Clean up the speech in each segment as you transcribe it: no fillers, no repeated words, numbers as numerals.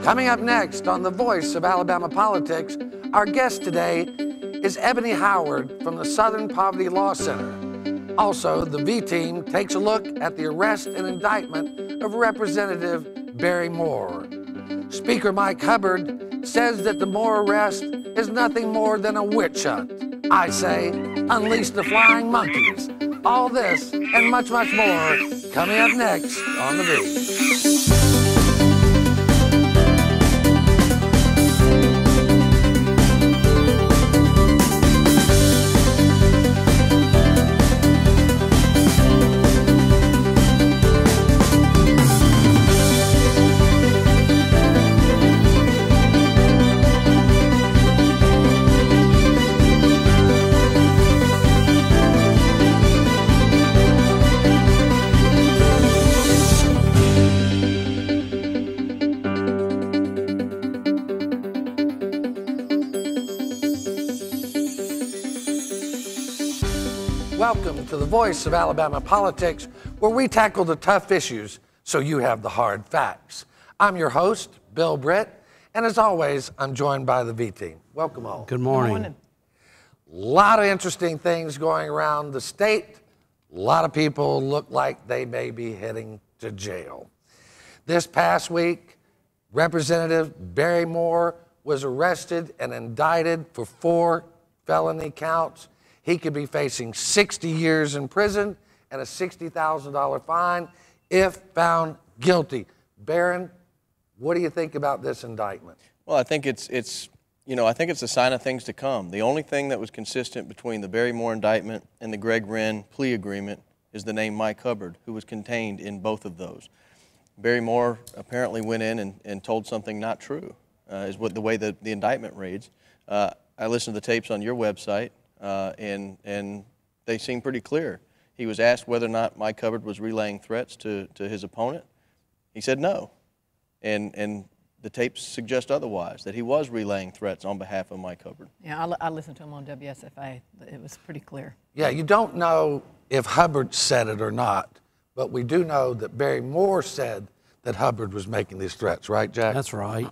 Coming up next on The Voice of Alabama Politics, our guest today is Ebony Howard from the Southern Poverty Law Center. Also, the V-Team takes a look at the arrest and indictment of Representative Barry Moore. Speaker Mike Hubbard says that the Moore arrest is nothing more than a witch hunt. I say, unleash the flying monkeys. All this and much, much more coming up next on The V. Welcome to The Voice of Alabama Politics, where we tackle the tough issues so you have the hard facts. I'm your host, Bill Britt, and as always, I'm joined by the V-Team. Welcome all. Good morning. A lot of interesting things going around the state. A lot of people look like they may be heading to jail. This past week, Representative Barry Moore was arrested and indicted for 4 felony counts. He could be facing 60 years in prison and a $60,000 fine if found guilty. Barron, what do you think about this indictment? Well, I think it's a sign of things to come. The only thing that was consistent between the Barry Moore indictment and the Greg Wren plea agreement is the name Mike Hubbard, who was contained in both of those. Barry Moore apparently went in and told something not true, is what the way the indictment reads. I listened to the tapes on your website. And they seem pretty clear. He was asked whether or not Mike Hubbard was relaying threats to his opponent. He said no. And the tapes suggest otherwise, that he was relaying threats on behalf of Mike Hubbard. Yeah, I listened to him on WSFA. It was pretty clear. Yeah, you don't know if Hubbard said it or not, but we do know that Barry Moore said that Hubbard was making these threats, right, Jack? That's right.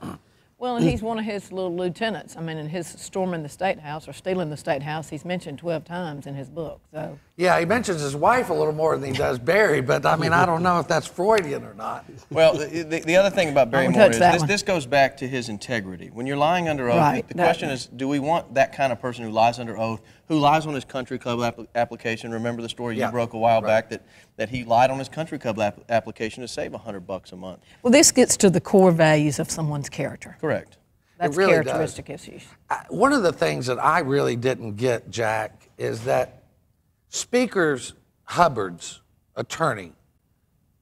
Well, and he's one of his little lieutenants. I mean, in his storming the State House or stealing the State House, he's mentioned 12 times in his book. So. Yeah, he mentions his wife a little more than he does Barry, but I mean, I don't know if that's Freudian or not. Well, the other thing about Barry Moore is this goes back to his integrity. When you're lying under oath, right, the question is, do we want that kind of person who lies under oath, who lies on his country club application? Remember the story you broke a while back that he lied on his country club application to save $100 a month. Well, this gets to the core values of someone's character. Correct. That's really characteristic issues. One of the things that I really didn't get, Jack, is that Speaker Hubbard's attorney,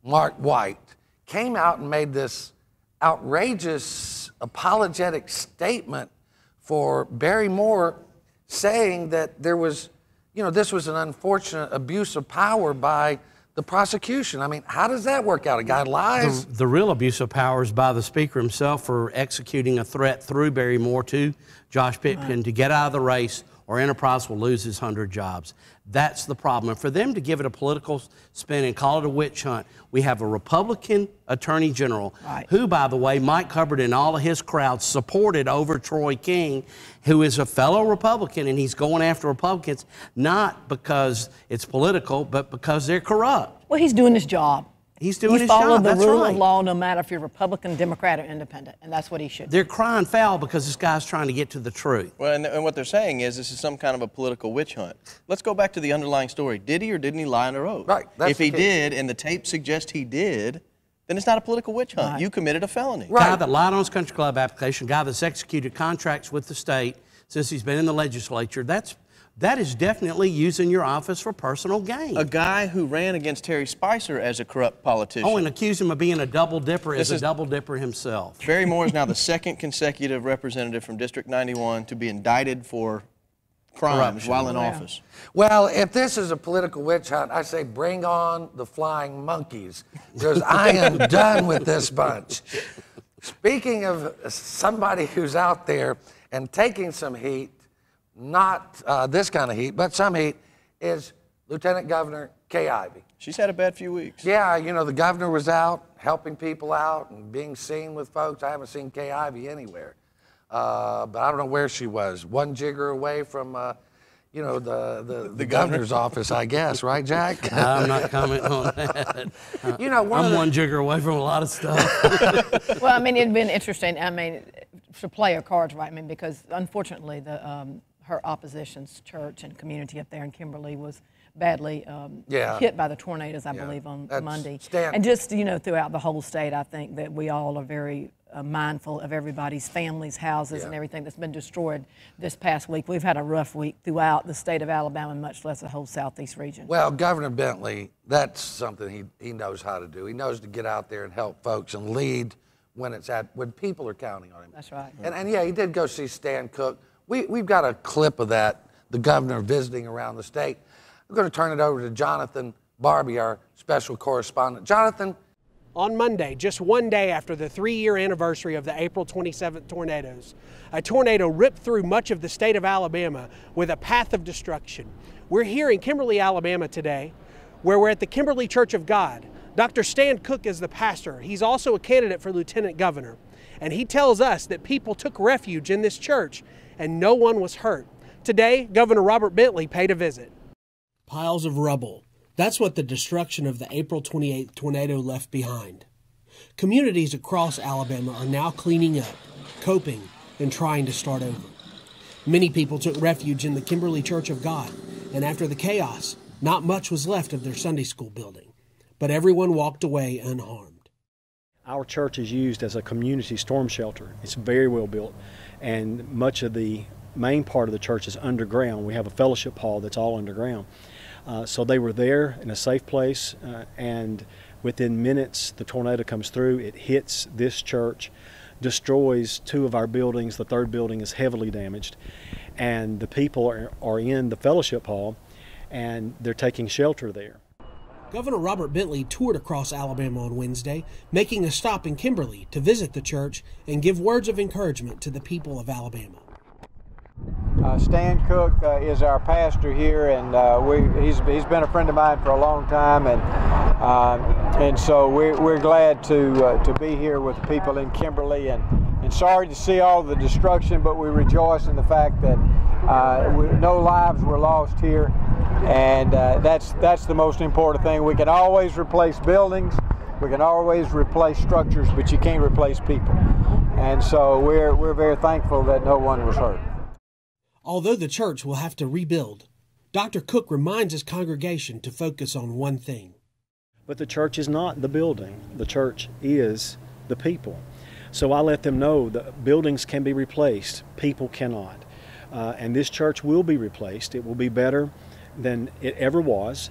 Mark White, came out and made this outrageous apologetic statement for Barry Moore, saying that there was, this was an unfortunate abuse of power by the prosecution. I mean, how does that work out? A guy lies? The real abuse of power is by the Speaker himself for executing a threat through Barry Moore to Josh Pittman to get out of the race, or Enterprise will lose his 100 jobs. That's the problem. And for them to give it a political spin and call it a witch hunt, we have a Republican Attorney General, who, by the way, Mike Hubbard and all of his crowd supported over Troy King, who is a fellow Republican, and he's going after Republicans, not because it's political, but because they're corrupt. Well, he's doing his job. He's doing his job. You follow the rule of law no matter if you're Republican, Democrat, or Independent, and that's what he should do. They're crying foul because this guy's trying to get to the truth. Well, and what they're saying is this is some kind of a political witch hunt. Let's go back to the underlying story. Did he or didn't he lie under oath? Right. If he did, and the tape suggests he did, then it's not a political witch hunt. You committed a felony. Guy that lied on his country club application, guy that's executed contracts with the state since he's been in the legislature, that is definitely using your office for personal gain. A guy who ran against Terry Spicer as a corrupt politician. Oh, and accused him of being a double dipper is a double dipper himself. Barry Moore is now the second consecutive representative from District 91 to be indicted for crimes while in office. Well, if this is a political witch hunt, I say bring on the flying monkeys, because I am done with this bunch. Speaking of somebody who's out there and taking some heat, not this kind of heat, but some heat, is Lieutenant Governor Kay Ivey. She's had a bad few weeks. Yeah, you know, the governor was out helping people out and being seen with folks. I haven't seen Kay Ivey anywhere. But I don't know where she was. One jigger away from, you know, the governor's office, I guess, right, Jack? I'm not commenting on that. You know, I'm one jigger away from a lot of stuff. Well, I mean, it'd been interesting. I mean, to play her cards right. I mean, because unfortunately, her opposition's church and community up there in Kimberly was badly hit by the tornadoes, I believe, on Monday. And just, you know, throughout the whole state, I think that we all are very mindful of everybody's families, houses, and everything that's been destroyed this past week. We've had a rough week throughout the state of Alabama, much less the whole southeast region. Well, Governor Bentley, that's something he knows how to do. He knows to get out there and help folks and lead when people are counting on him. That's right. And yeah, he did go see Stan Cook. We've got a clip of that, the governor visiting around the state. We're going to turn it over to Jonathan Barbie, our special correspondent. Jonathan. On Monday, just one day after the 3-year anniversary of the April 27th tornadoes, a tornado ripped through much of the state of Alabama with a path of destruction. We're here in Kimberly, Alabama today, where we're at the Kimberly Church of God. Dr. Stan Cook is the pastor. He's also a candidate for lieutenant governor. And he tells us that people took refuge in this church and no one was hurt. Today, Governor Robert Bentley paid a visit. Piles of rubble. That's what the destruction of the April 28th tornado left behind. Communities across Alabama are now cleaning up, coping, and trying to start over. Many people took refuge in the Kimberly Church of God, and after the chaos, not much was left of their Sunday school building. But everyone walked away unharmed. Our church is used as a community storm shelter. It's very well built, and much of the main part of the church is underground. We have a fellowship hall that's all underground. So they were there in a safe place, and within minutes the tornado comes through. It hits this church, destroys 2 of our buildings. The 3rd building is heavily damaged, and the people are in the fellowship hall and they're taking shelter there. Governor Robert Bentley toured across Alabama on Wednesday, making a stop in Kimberly to visit the church and give words of encouragement to the people of Alabama. Stan Cook is our pastor here, and he's been a friend of mine for a long time, and so we're glad to be here with the people in Kimberly, and sorry to see all the destruction, but we rejoice in the fact that no lives were lost here, and that's the most important thing. We can always replace buildings, we can always replace structures, but you can't replace people, and so we're very thankful that no one was hurt. Although the church will have to rebuild, Dr. Cook reminds his congregation to focus on one thing. But the church is not the building. The church is the people. So I let them know that buildings can be replaced, people cannot. And this church will be replaced. It will be better than it ever was,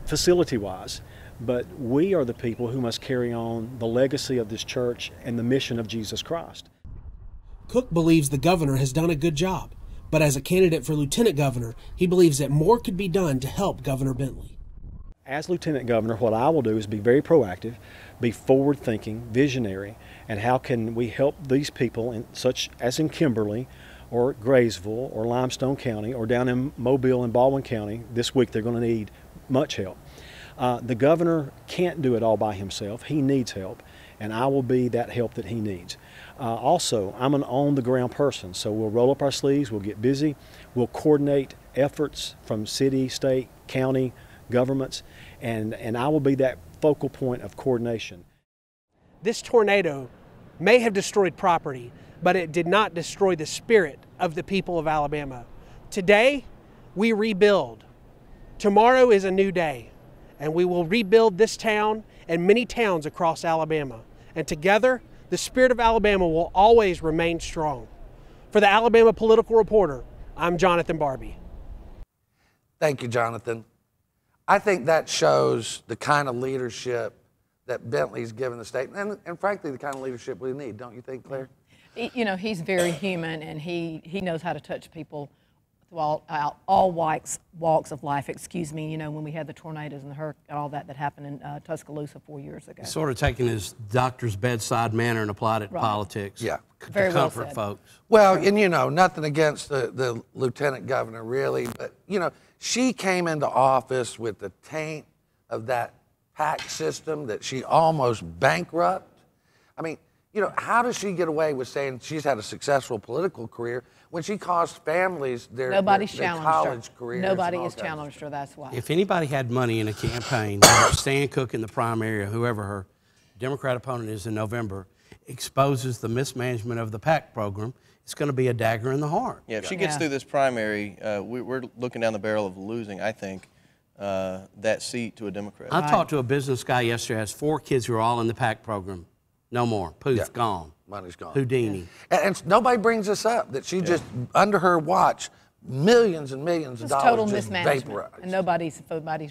facility-wise. But we are the people who must carry on the legacy of this church and the mission of Jesus Christ. Cook believes the governor has done a good job. But as a candidate for lieutenant governor, he believes that more could be done to help Governor Bentley. As lieutenant governor, what I will do is be very proactive, be forward-thinking, visionary, and how can we help these people, such as in Kimberly, or Graysville, or Limestone County, or down in Mobile and Baldwin County. This week they're going to need much help. The governor can't do it all by himself. He needs help, and I will be that help that he needs. Also, I'm an on-the-ground person, so we'll roll up our sleeves, we'll get busy, we'll coordinate efforts from city, state, county, governments, and I will be that focal point of coordination. This tornado may have destroyed property, but it did not destroy the spirit of the people of Alabama. Today, we rebuild. Tomorrow is a new day, and we will rebuild this town and many towns across Alabama. And together, the spirit of Alabama will always remain strong. For the Alabama Political Reporter, I'm Jonathan Barbie. Thank you, Jonathan. I think that shows the kind of leadership that Bentley's given the state, and frankly, the kind of leadership we need, don't you think, Claire? You know, he's very human, and he knows how to touch people through all walks of life. Excuse me. You know, when we had the tornadoes and the hurricane, all that happened in Tuscaloosa 4 years ago. Sort of taking his doctor's bedside manner and applied it to politics. Yeah. Very to well comfort said. folks. Well, and you know, nothing against the lieutenant governor, really, but you know, she came into office with the taint of that PAC system that she almost bankrupt. I mean, you know, how does she get away with saying she's had a successful political career when she cost families their college careers? Nobody has challenged her, that's why. If anybody had money in a campaign, whether Stan Cook in the primary or whoever her Democrat opponent is in November, exposes the mismanagement of the PAC program, it's going to be a dagger in the heart. Yeah, if she gets through this primary, we're looking down the barrel of losing, I think, that seat to a Democrat. I talked to a business guy yesterday, has 4 kids who are all in the PAC program. No more. Poof, gone. Money's gone. Houdini. And nobody brings this up, that she just, under her watch, millions and millions of dollars total just mismanagement. vaporized. And nobody's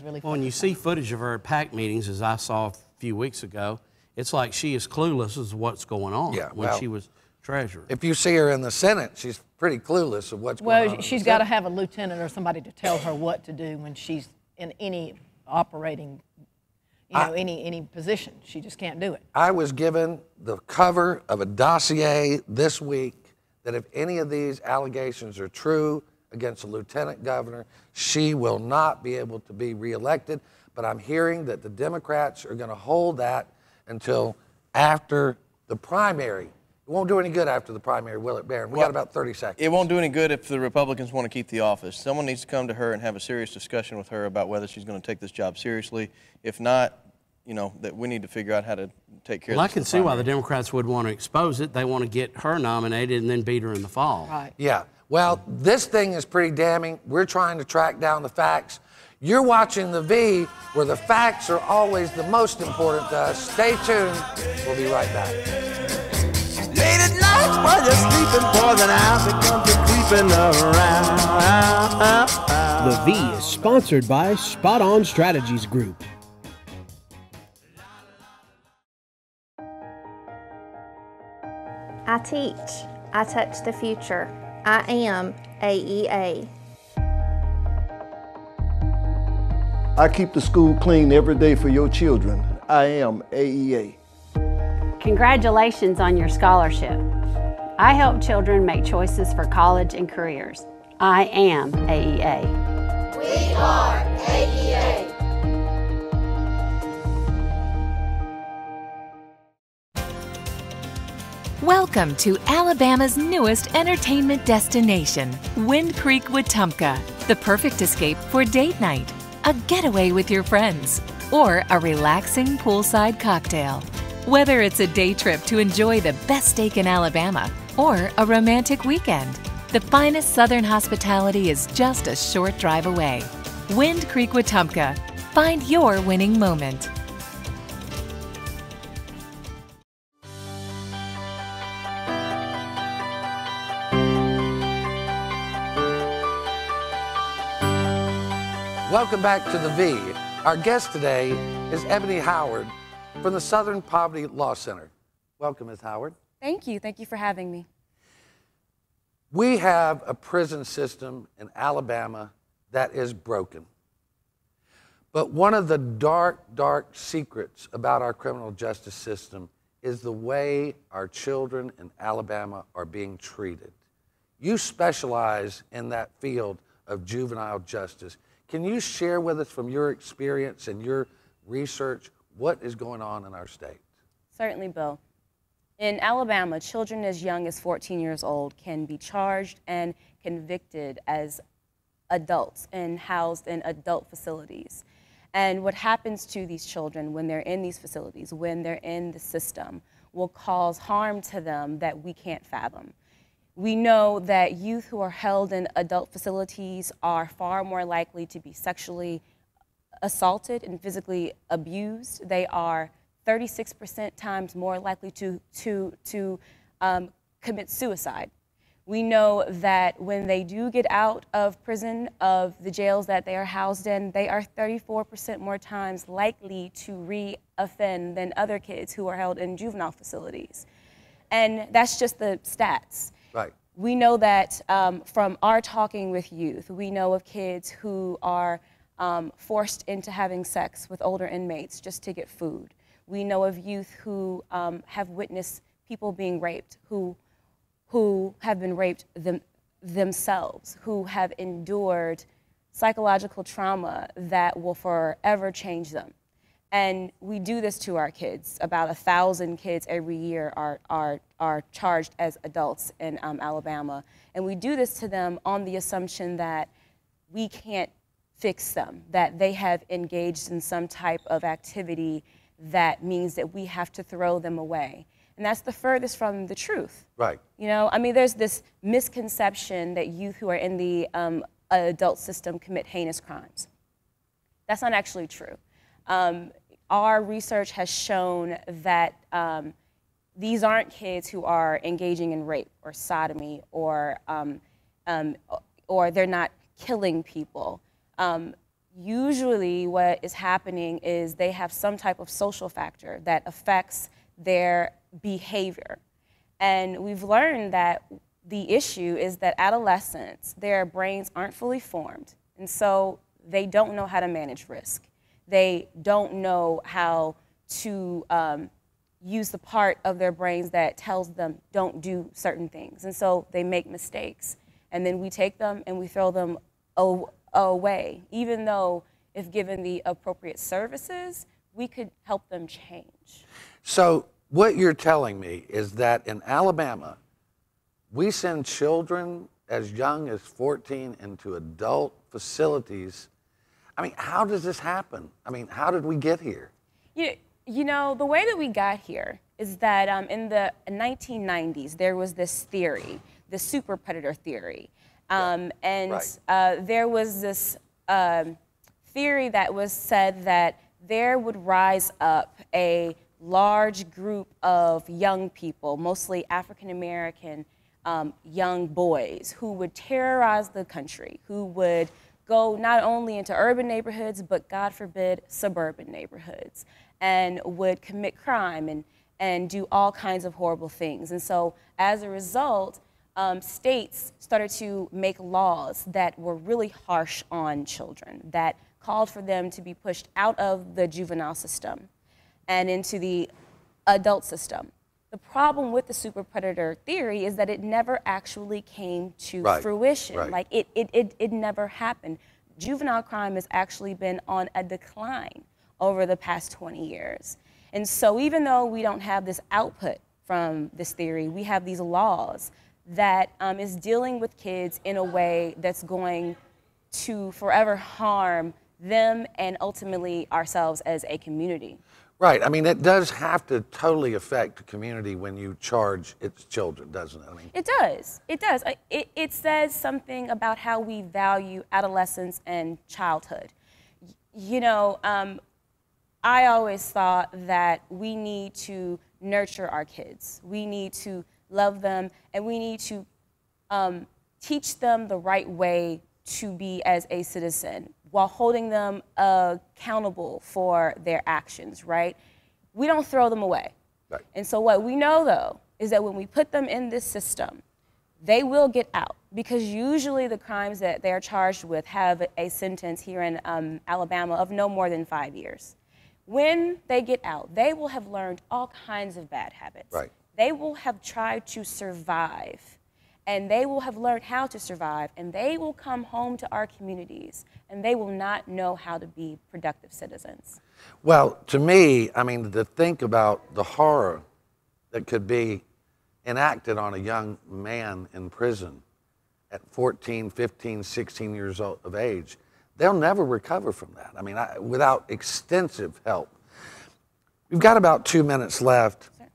really Well, when you see footage of her at PAC meetings, as I saw a few weeks ago, it's like she is clueless as to what's going on when she was treasurer. If you see her in the Senate, she's pretty clueless of what's going on. Well, she's got to have a lieutenant or somebody to tell her what to do when she's in any operating, any position. She just can't do it. I was given the cover of a dossier this week that if any of these allegations are true against a lieutenant governor, she will not be able to be reelected. But I'm hearing that the Democrats are going to hold that until after the primary. It won't do any good after the primary, will it, Barron? We got about 30 seconds. It won't do any good if the Republicans want to keep the office. Someone needs to come to her and have a serious discussion with her about whether she's going to take this job seriously. If not, you know, that we need to figure out how to take care of this. Well, I can see why the Democrats would want to expose it. They want to get her nominated and then beat her in the fall. Right. Yeah. Well, this thing is pretty damning. We're trying to track down the facts. You're watching The V, where the facts are always the most important to us. Stay tuned. We'll be right back. Late at night while you're sleeping, poison ivy comes creeping around. The V is sponsored by Spot On Strategies Group. I teach. I touch the future. I am AEA. I keep the school clean every day for your children. I am AEA. Congratulations on your scholarship. I help children make choices for college and careers. I am AEA. We are AEA. Welcome to Alabama's newest entertainment destination, Wind Creek, Wetumpka, the perfect escape for date night, a getaway with your friends, or a relaxing poolside cocktail. Whether it's a day trip to enjoy the best steak in Alabama or a romantic weekend, the finest Southern hospitality is just a short drive away. Wind Creek, Wetumpka. Find your winning moment. Welcome back to The V. Our guest today is Ebony Howard from the Southern Poverty Law Center. Welcome, Ms. Howard. Thank you. Thank you for having me. We have a prison system in Alabama that is broken. But one of the dark, dark secrets about our criminal justice system is the way our children in Alabama are being treated. You specialize in that field of juvenile justice. Can you share with us from your experience and your research what is going on in our state? Certainly, Bill. In Alabama, children as young as 14 years old can be charged and convicted as adults and housed in adult facilities. And what happens to these children when they're in these facilities, when they're in the system, will cause harm to them that we can't fathom. We know that youth who are held in adult facilities are far more likely to be sexually assaulted and physically abused. They are 36% times more likely to commit suicide. We know that when they do get out of prison, of the jails that they are housed in, they are 34% more times likely to re-offend than other kids who are held in juvenile facilities. And that's just the stats. Right. We know that from our talking with youth, we know of kids who are forced into having sex with older inmates just to get food. We know of youth who have witnessed people being raped, who have been raped themselves, who have endured psychological trauma that will forever change them. And we do this to our kids. About 1,000 kids every year are charged as adults in Alabama. And we do this to them on the assumption that we can't fix them, that they have engaged in some type of activity that means that we have to throw them away. And that's the furthest from the truth. Right. You know, I mean, there's this misconception that youth who are in the adult system commit heinous crimes. That's not actually true. Our research has shown that these aren't kids who are engaging in rape or sodomy or they're not killing people. Usually what is happening is they have some type of social factor that affects their behavior. And we've learned that the issue is that adolescents, their brains aren't fully formed, and so they don't know how to manage risk. They don't know how to use the part of their brains that tells them don't do certain things. And so they make mistakes. And then we take them and we throw them away, even though if given the appropriate services, we could help them change. So what you're telling me is that in Alabama, we send children as young as 14 into adult facilities. I mean, how does this happen? I mean, how did we get here? You know, the way that we got here is that in the 1990s, there was this theory, the super predator theory. There was this theory that was said that there would rise up a large group of young people, mostly African-American young boys, who would terrorize the country, who would go not only into urban neighborhoods, but God forbid, suburban neighborhoods, and would commit crime and do all kinds of horrible things. And so as a result, states started to make laws that were really harsh on children, that called for them to be pushed out of the juvenile system and into the adult system. The problem with the super predator theory is that it never actually came to fruition. Like it never happened. Juvenile crime has actually been on a decline over the past 20 years. And so even though we don't have this output from this theory, we have these laws that is dealing with kids in a way that's going to forever harm them and ultimately ourselves as a community. Right. I mean, it does have to totally affect the community when you charge its children, doesn't it? I mean, it does. It does. It says something about how we value adolescence and childhood. You know, I always thought that we need to nurture our kids. We need to love them, and we need to teach them the right way to be as a citizen, while holding them accountable for their actions, right? We don't throw them away. Right. And so what we know, though, is that when we put them in this system, they will get out, because usually the crimes that they're charged with have a sentence here in Alabama of no more than 5 years. When they get out, they will have learned all kinds of bad habits. Right. They will have tried to survive, and they will have learned how to survive, and they will come home to our communities, and they will not know how to be productive citizens. Well, to me, I mean, to think about the horror that could be enacted on a young man in prison at 14, 15, 16 years of age, they'll never recover from that. I mean, without extensive help. We've got about 2 minutes left. Sure.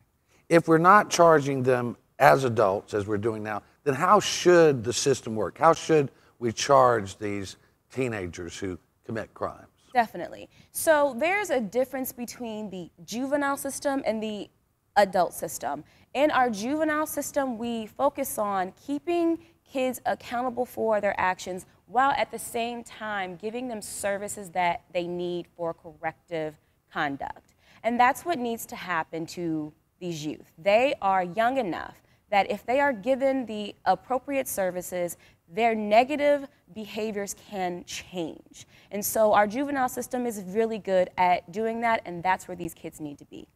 If we're not charging them as adults, as we're doing now, then how should the system work? How should we charge these teenagers who commit crimes? Definitely. So there's a difference between the juvenile system and the adult system. In our juvenile system, we focus on keeping kids accountable for their actions while at the same time giving them services that they need for corrective conduct. And that's what needs to happen to these youth. They are young enough that if they are given the appropriate services, their negative behaviors can change. And so our juvenile system is really good at doing that, and that's where these kids need to be.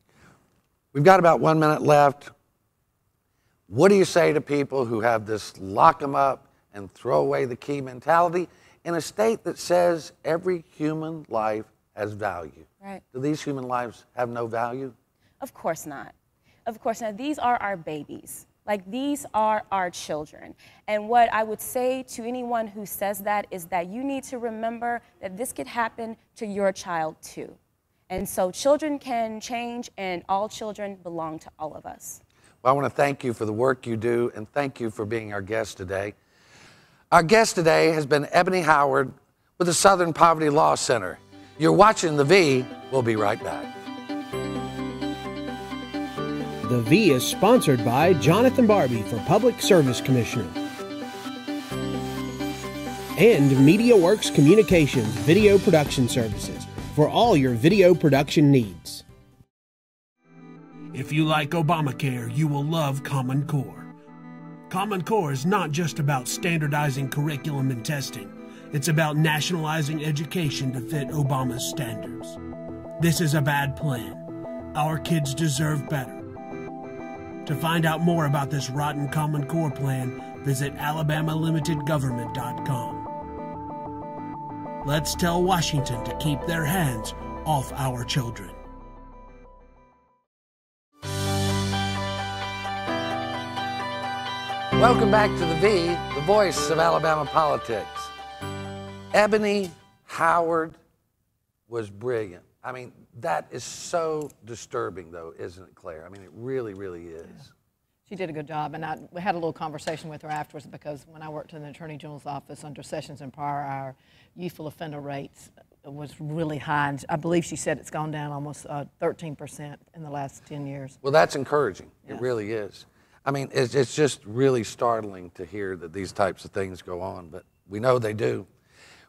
We've got about 1 minute left. What do you say to people who have this lock them up and throw away the key mentality in a state that says every human life has value. Right. Do these human lives have no value? Of course not. Of course not. These are our babies. Like, these are our children. And what I would say to anyone who says that is that you need to remember that this could happen to your child too. And so children can change, and all children belong to all of us. Well, I want to thank you for the work you do, and thank you for being our guest today. Our guest today has been Ebony Howard with the Southern Poverty Law Center. You're watching The V. We'll be right back. The V is sponsored by Jonathan Barbie for Public Service Commissioner and MediaWorks Communications Video Production Services for all your video production needs. If you like Obamacare, you will love Common Core. Common Core is not just about standardizing curriculum and testing. It's about nationalizing education to fit Obama's standards. This is a bad plan. Our kids deserve better. To find out more about this rotten Common Core plan, visit alabamalimitedgovernment.com. Let's tell Washington to keep their hands off our children. Welcome back to The V, the voice of Alabama politics. Ebony Howard was brilliant. I mean, that is so disturbing, though, isn't it, Claire? I mean, it really, really is. Yeah. She did a good job, and we had a little conversation with her afterwards, because when I worked in the Attorney General's office under Sessions and Pryor, our youthful offender rates was really high. And I believe she said it's gone down almost 13% in the last 10 years. Well, that's encouraging. Yeah. It really is. I mean, it's just really startling to hear that these types of things go on, but we know they do.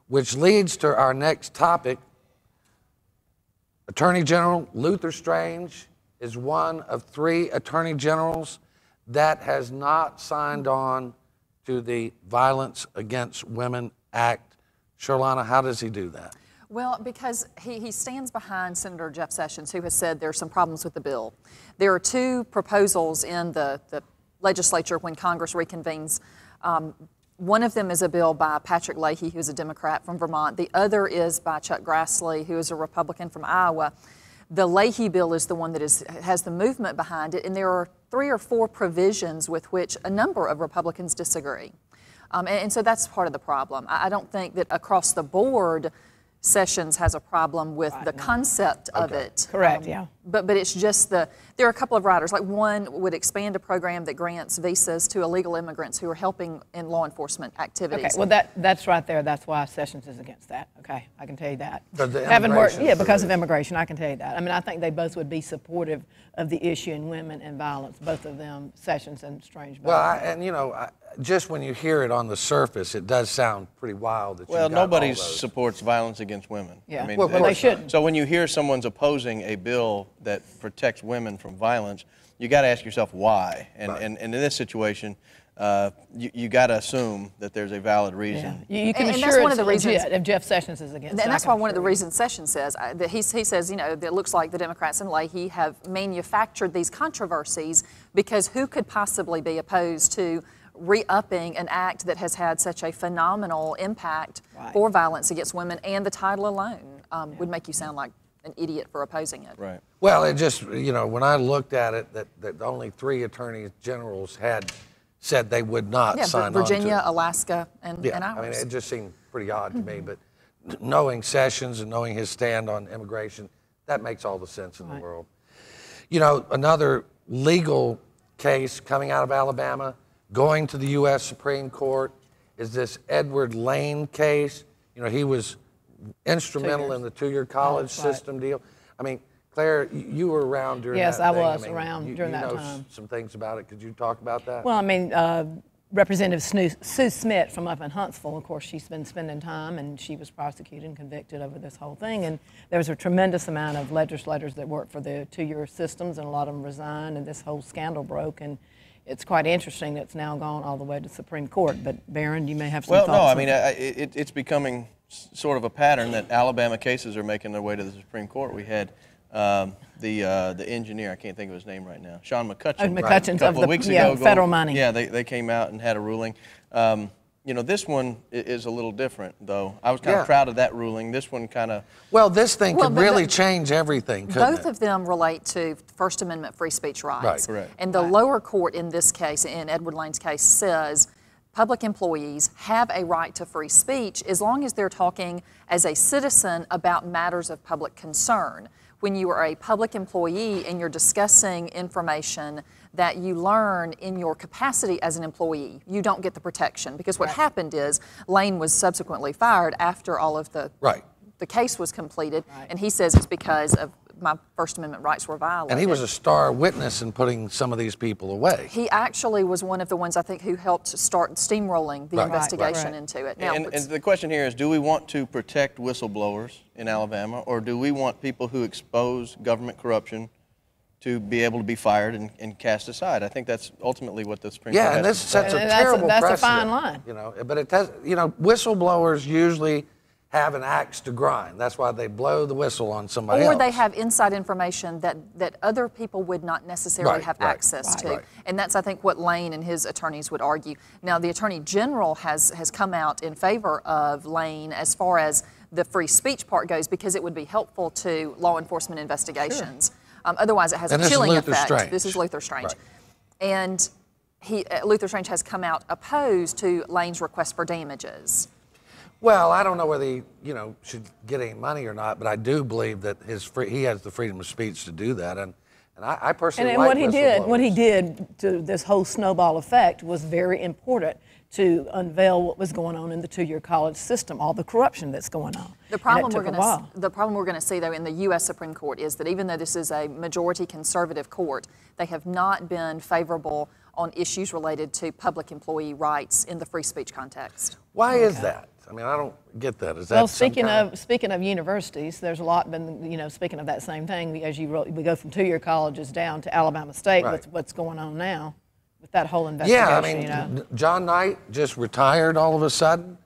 Which leads to our next topic. Attorney General Luther Strange is one of 3 attorney generals that has not signed on to the Violence Against Women Act. Sherlana, how does he do that? Well, because he stands behind Senator Jeff Sessions, who has said there are some problems with the bill. There are 2 proposals in the legislature when Congress reconvenes. One of them is a bill by Patrick Leahy, who's a Democrat from Vermont. The other is by Chuck Grassley, who is a Republican from Iowa. The Leahy bill is the one that has the movement behind it, and there are 3 or 4 provisions with which a number of Republicans disagree. And so that's part of the problem. I don't think that across the board Sessions has a problem with the concept of it. Correct, yeah. But it's just there are a couple of riders. Like, one would expand a program that grants visas to illegal immigrants who are helping in law enforcement activities. Okay, well that's right there. That's why Sessions is against that. Okay, I can tell you that. Having worked, because of immigration, I can tell you that. I mean, I think they both would be supportive of the issue in women and violence, both of them, Sessions and Strange. Well, just when you hear it on the surface, it does sound pretty wild. That well, nobody supports violence against women. Yeah, I mean, well, they shouldn't. So when you hear someone's opposing a bill that protects women from violence, you got to ask yourself why. And in this situation, you got to assume that there's a valid reason. Yeah. You can assure one of the reasons if Jeff Sessions is against it. And that's why one of the reasons Sessions says that he says, that it looks like the Democrats and Leahy have manufactured these controversies, because who could possibly be opposed to re-upping an act that has had such a phenomenal impact for violence against women, and the title alone would make you sound like an idiot for opposing it. Right. Well, it just, when I looked at it, that only 3 attorney generals had said they would not sign on to it. Virginia, Alaska, and ours. I mean, it just seemed pretty odd to me, but knowing Sessions and knowing his stand on immigration, that makes all the sense in the world. Another legal case coming out of Alabama, going to the U.S. Supreme Court, is this Edward Lane case. He was instrumental in the 2-year college system deal. I mean, Claire, you were around during that thing. Yes, I was around during that time. You know some things about it. Could you talk about that? Well, I mean, Representative Sue Smith from up in Huntsville, of course, she's been spending time, and she was prosecuted and convicted over this whole thing. And there was a tremendous amount of legislators that worked for the 2-year systems, and a lot of them resigned, and this whole scandal broke. And it's quite interesting that it's now gone all the way to the Supreme Court. But Barron, you may have some thoughts. Well, no, I mean, it's becoming sort of a pattern that Alabama cases are making their way to the Supreme Court. We had the engineer, I can't think of his name right now, Sean McCutcheon. McCutcheon's a couple of weeks ago, federal money. Yeah, they came out and had a ruling. You know, this one is a little different, though. I was kind of proud of that ruling. This one kind of... Well, this thing could really change everything, couldn't it? Both of them relate to First Amendment free speech rights. Right. Correct. And the lower court in this case, in Edward Lane's case, says public employees have a right to free speech as long as they're talking as a citizen about matters of public concern. When you are a public employee and you're discussing information that you learn in your capacity as an employee, you don't get the protection. Because what happened is Lane was subsequently fired after all of the case was completed, and he says it's because of my First Amendment rights were violated. And he was a star witness in putting some of these people away. He actually was one of the ones, I think, who helped start steamrolling the investigation into it. Now, and the question here is, do we want to protect whistleblowers in Alabama, or do we want people who expose government corruption to be able to be fired and cast aside? I think that's ultimately what the Supreme Court has and this sets a terrible precedent. That's a fine line. You know, but it has, you know, whistleblowers usually have an axe to grind. That's why they blow the whistle on somebody else. Or they have inside information that other people would not necessarily have access to. And that's, I think, what Lane and his attorneys would argue. Now, the Attorney General has come out in favor of Lane as far as the free speech part goes, because it would be helpful to law enforcement investigations. Sure. Otherwise, it has a chilling effect. Strange. This is Luther Strange. And Luther Strange has come out opposed to Lane's request for damages. Well, I don't know whether he, you know, should get any money or not, but I do believe that he has the freedom of speech to do that, and I personally like what he did to this whole snowball effect was very important to unveil what was going on in the two-year college system, all the corruption that's going on. The problem we're going to see, though, in the U.S. Supreme Court is that even though this is a majority conservative court, they have not been favorable on issues related to public employee rights in the free speech context. Why is that? I mean, I don't get that. Is that well, speaking of universities, there's a lot been, you know, speaking of that same thing, as you wrote, we go from two-year colleges down to Alabama State with what's going on now with that whole investigation. Yeah, I mean, you know. John Knight just retired all of a sudden.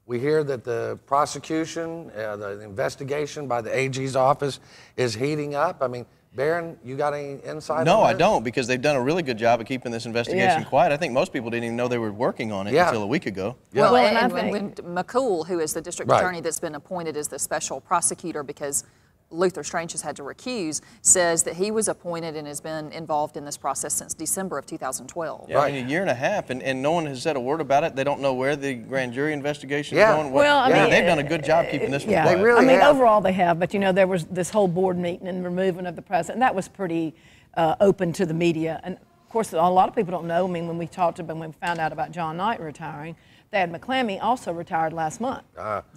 We hear that the prosecution, the investigation by the AG's office is heating up. I mean, Barron, you got any insight on that? No, I don't, because they've done a really good job of keeping this investigation quiet. I think most people didn't even know they were working on it until a week ago. Well, and when McCool, who is the district attorney that's been appointed as the special prosecutor because Luther Strange has had to recuse, says that he was appointed and has been involved in this process since December of 2012. Yeah, I mean, a year and a half, and no one has said a word about it. They don't know where the grand jury investigation is going. Well, I mean, they've done a good job keeping this one quiet. They really have. Overall they have, but you know, there was this whole board meeting and removing of the president. That was pretty open to the media. And of course, a lot of people don't know. I mean, when we talked about, when we found out about John Knight retiring, Thad McClammy also retired last month.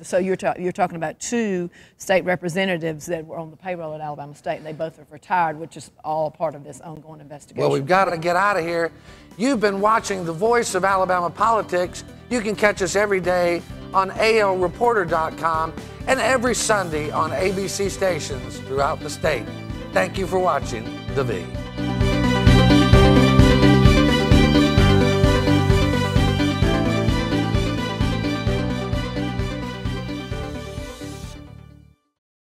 So you're talking about two state representatives that were on the payroll at Alabama State, and they both have retired, which is all part of this ongoing investigation. Well, we've got to get out of here. You've been watching The Voice of Alabama Politics. You can catch us every day on alreporter.com and every Sunday on ABC stations throughout the state. Thank you for watching The V.